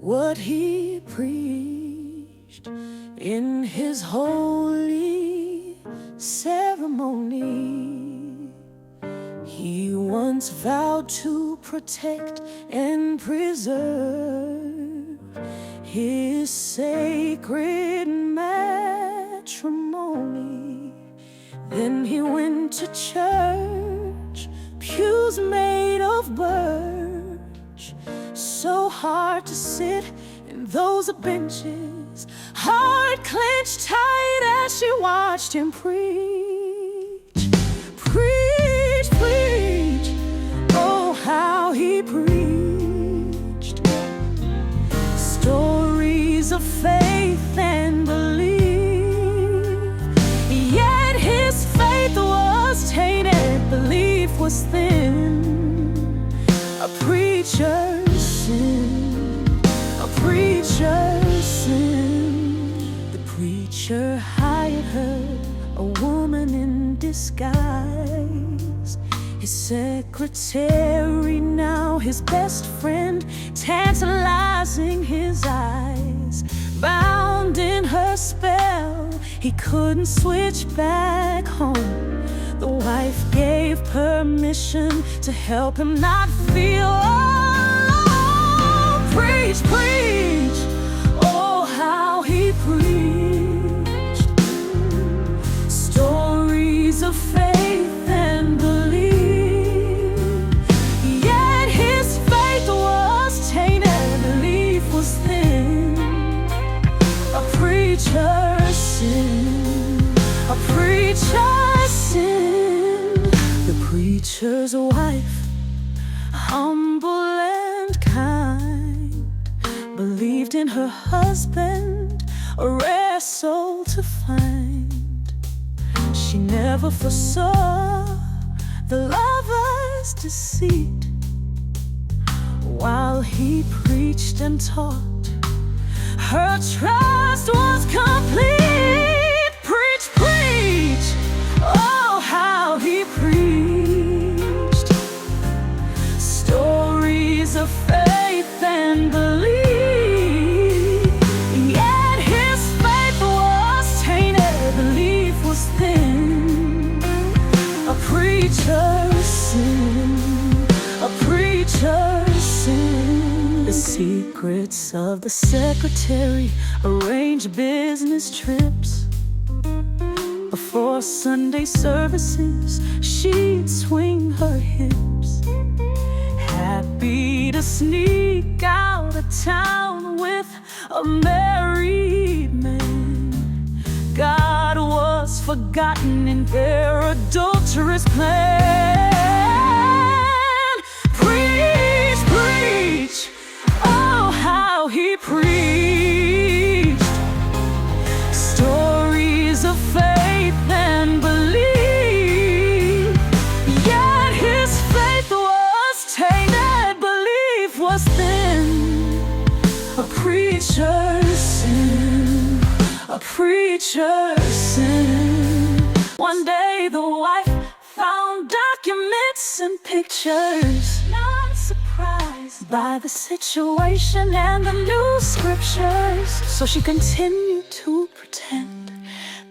what he preached in his holy ceremony. He once vowed to protect and preserve his sacred matrimony. Then he went to church, pews made of birch, so hard to sit in those benches, heart clenched tight as she watched him preach. Preach, preach, oh how he preached. Stories of faith and belief, yet his faith was tainted, belief was thin. A preacher's sin, a preacher's sin. The preacher hired her, a woman in disguise, his secretary, now his best friend, tantalizing his eyes. Bound in her spell, he couldn't switch back home. The wife gave permission to help him not feel alone. Preach, preach, oh how he preached. Stories of faith and belief, yet his faith was tainted, belief was thin. A preacher's sin, a preacher's sin. The preacher's wife, humble and kind, believed in her husband, a rare soul to find. She never foresaw the lover's deceit. While he preached and taught, her trust was complete. Preach, preach, oh how he preached. Stories of faith and belief, yet his faith was tainted, belief was thin. A preacher's sin, a preacher's sin. The secrets of the secretary arranged business trips. Before Sunday services, she'd swing her hips, happy to sneak out of town with a married man. God was forgotten in their adulterous plan. Preach, preach, oh how he preached. Stories of faith and belief, yet his faith was tainted, belief was thin. A preacher's sin, a preacher's sin. One day the wife found documents and pictures, not surprised by the situation and the new scriptures. So she continued to pretend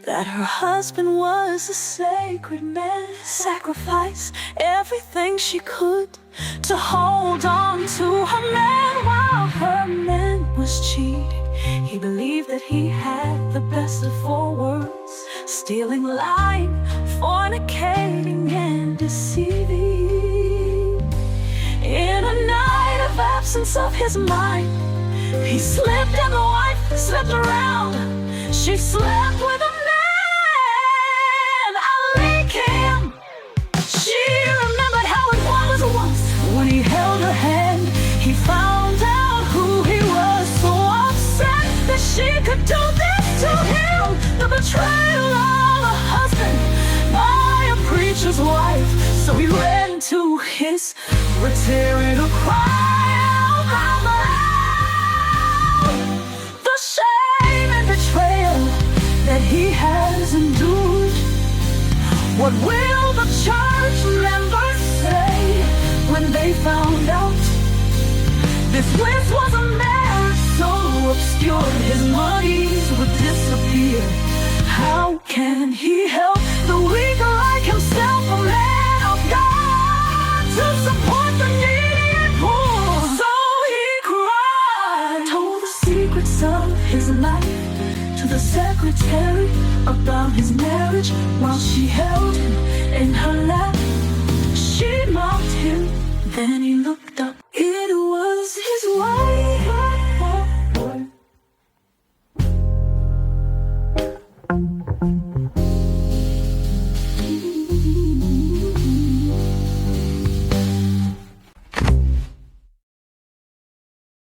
that her husband was a sacred man, sacrifice everything she could to hold on to her man. While her man was cheated, he believed that he had the best of 4 worlds, stealing, lying, fornicating, and deceiving. In a night of absence of his mind, he slipped and the wife slept around. She slept with a man, a him. She remembered how it was once when he held her hand. He found out who he was, so upset that she could do this to him. The betrayal of a husband by a preacher's wife. So he ran to his secretary to cry out loud the shame and betrayal that he has endured. What will the church members say when they found out this was a marriage obscure, his monies would disappear. How can he help the weak like himself, a man of God, to support the needy and poor? So he cried, told the secrets of his life to the secretary about his marriage while she held him in her lap. She mocked him, then he looked